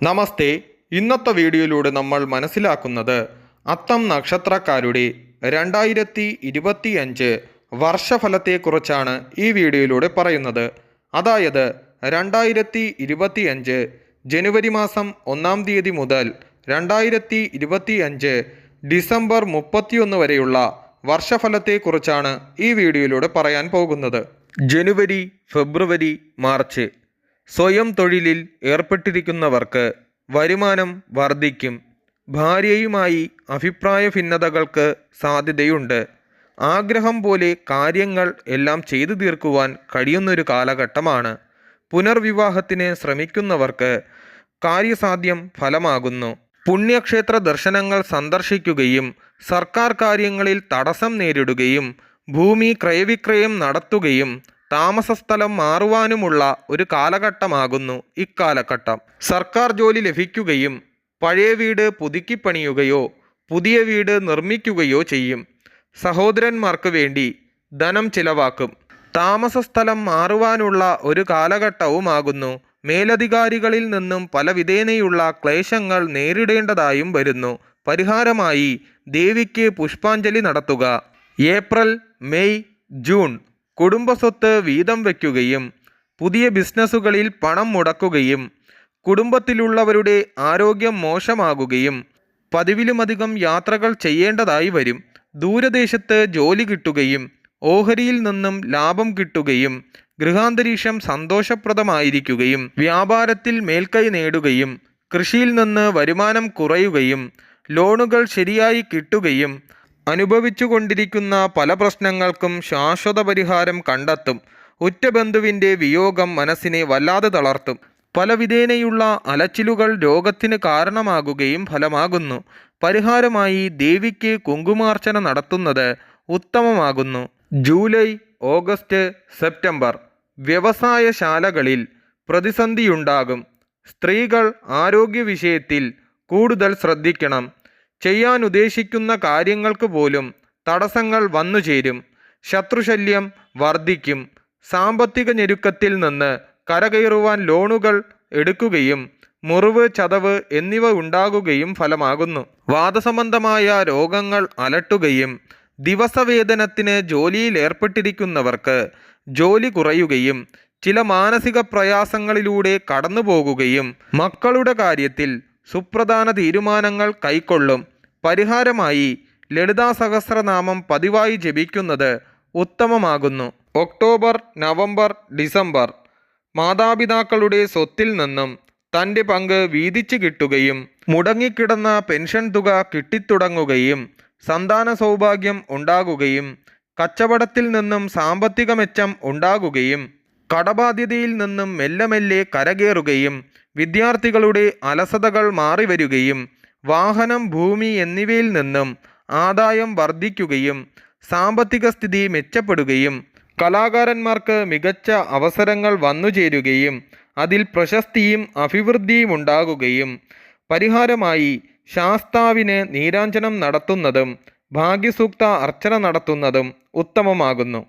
നമസ്തേ. ഇന്നത്തെ വീഡിയോയിലൂടെ നമ്മൾ മനസ്സിലാക്കുന്നത് അത്തം നക്ഷത്രക്കാരുടെ 2025 വർഷഫലത്തെക്കുറിച്ചാണ് ഈ വീഡിയോയിലൂടെ പറയുന്നത്. അതായത് 2025 ജനുവരി മാസം 1-ാം തീയതി മുതൽ 2025 ഡിസംബർ 31 വരെയുള്ള വർഷഫലത്തെക്കുറിച്ചാണ് ഈ വീഡിയോയിലൂടെ പറയാൻ പോകുന്നത്. ജനുവരി, ഫെബ്രുവരി, മാർച്ച് സ്വയം തൊഴിലിൽ ഏർപ്പെട്ടിരിക്കുന്നവർക്ക് വരുമാനം വർദ്ധിക്കും. ഭാര്യയുമായി അഭിപ്രായ ഭിന്നതകൾക്ക് സാധ്യതയുണ്ട്. ആഗ്രഹം പോലെ കാര്യങ്ങൾ എല്ലാം ചെയ്തു തീർക്കുവാൻ കഴിയുന്നൊരു കാലഘട്ടമാണ്. പുനർവിവാഹത്തിന് ശ്രമിക്കുന്നവർക്ക് കാര്യസാധ്യം ഫലമാകുന്നു. പുണ്യക്ഷേത്ര ദർശനങ്ങൾ സന്ദർശിക്കുകയും സർക്കാർ കാര്യങ്ങളിൽ തടസ്സം നേരിടുകയും ഭൂമി ക്രയവിക്രയം നടത്തുകയും താമസസ്ഥലം മാറുവാനുമുള്ള ഒരു കാലഘട്ടമാകുന്നു ഇക്കാലഘട്ടം. സർക്കാർ ജോലി ലഭിക്കുകയും പഴയ വീട് പുതുക്കിപ്പണിയുകയോ പുതിയ വീട് നിർമ്മിക്കുകയോ ചെയ്യും. സഹോദരന്മാർക്ക് വേണ്ടി ധനം ചിലവാക്കും. താമസസ്ഥലം മാറുവാനുള്ള ഒരു കാലഘട്ടവുമാകുന്നു. മേലധികാരികളിൽ നിന്നും പല വിധേനയുള്ള ക്ലേശങ്ങൾ നേരിടേണ്ടതായും വരുന്നു. പരിഹാരമായി ദേവിക്ക് പുഷ്പാഞ്ജലി നടത്തുക. ഏപ്രിൽ, മെയ്, ജൂൺ കുടുംബസ്വത്ത് വീതം വയ്ക്കുകയും പുതിയ ബിസിനസ്സുകളിൽ പണം മുടക്കുകയും കുടുംബത്തിലുള്ളവരുടെ ആരോഗ്യം മോശമാകുകയും പതിവിലുമധികം യാത്രകൾ ചെയ്യേണ്ടതായി വരും. ദൂരദേശത്ത് ജോലി കിട്ടുകയും ഓഹരിയിൽ നിന്നും ലാഭം കിട്ടുകയും ഗൃഹാന്തരീക്ഷം സന്തോഷപ്രദമായിരിക്കുകയും വ്യാപാരത്തിൽ മേൽക്കൈ നേടുകയും കൃഷിയിൽ നിന്ന് വരുമാനം കുറയുകയും ലോണുകൾ ശരിയായി കിട്ടുകയും അനുഭവിച്ചുകൊണ്ടിരിക്കുന്ന പല പ്രശ്നങ്ങൾക്കും ശാശ്വത പരിഹാരം കണ്ടെത്തും. ഉറ്റബന്ധുവിൻ്റെ വിയോഗം മനസ്സിനെ വല്ലാതെ തളർത്തും. പല വിധേനയുള്ള അലച്ചിലുകൾ രോഗത്തിന് കാരണമാകുകയും ഫലമാകുന്നു. പരിഹാരമായി ദേവിക്ക് കുങ്കുമാർച്ചന നടത്തുന്നത് ഉത്തമമാകുന്നു. ജൂലൈ, ഓഗസ്റ്റ്, സെപ്റ്റംബർ വ്യവസായശാലകളിൽ പ്രതിസന്ധിയുണ്ടാകും. സ്ത്രീകൾ ആരോഗ്യ വിഷയത്തിൽ കൂടുതൽ ശ്രദ്ധിക്കണം. ചെയ്യാൻ ഉദ്ദേശിക്കുന്ന കാര്യങ്ങൾക്ക് പോലും തടസ്സങ്ങൾ വന്നുചേരും. ശത്രുശല്യം വർദ്ധിക്കും. സാമ്പത്തിക ഞെരുക്കത്തിൽ നിന്ന് കരകയറുവാൻ ലോണുകൾ എടുക്കുകയും മുറിവ്, ചതവ് എന്നിവ ഉണ്ടാകുകയും ഫലമാകുന്നു. വാദസംബന്ധമായ രോഗങ്ങൾ അലട്ടുകയും ദിവസവേതനത്തിന് ജോലിയിൽ ഏർപ്പെട്ടിരിക്കുന്നവർക്ക് ജോലി കുറയുകയും ചില മാനസിക പ്രയാസങ്ങളിലൂടെ കടന്നു പോകുകയും മക്കളുടെ കാര്യത്തിൽ സുപ്രധാന തീരുമാനങ്ങൾ കൈക്കൊള്ളും. പരിഹാരമായി ലളിതാ സഹസ്രനാമം പതിവായി ജപിക്കുന്നത് ഉത്തമമാകുന്നു. ഒക്ടോബർ, നവംബർ, ഡിസംബർ മാതാപിതാക്കളുടെ സ്വത്തിൽ നിന്നും തൻ്റെ പങ്ക് വീതിച്ചു കിട്ടുകയും മുടങ്ങിക്കിടന്ന പെൻഷൻ തുക കിട്ടിത്തുടങ്ങുകയും സന്താന സൗഭാഗ്യം ഉണ്ടാകുകയും കച്ചവടത്തിൽ നിന്നും സാമ്പത്തിക മെച്ചം ഉണ്ടാകുകയും കടബാധ്യതയിൽ നിന്നും മെല്ലെ മെല്ലെ കരകയറുകയും വിദ്യാർത്ഥികളുടെ അലസതകൾ മാറിവരികയും വാഹനം, ഭൂമി എന്നിവയിൽ നിന്നും ആദായം വർദ്ധിക്കുകയും സാമ്പത്തിക സ്ഥിതി മെച്ചപ്പെടുകയും കലാകാരന്മാർക്ക് മികച്ച അവസരങ്ങൾ വന്നുചേരുകയും അതിൽ പ്രശസ്തിയും അഭിവൃദ്ധിയും ഉണ്ടാകുകയും പരിഹാരമായി ശാസ്താവിന് നീരാഞ്ജനം നടത്തുന്നതും ഭാഗ്യസൂക്ത അർച്ചന നടത്തുന്നതും ഉത്തമമാകുന്നു.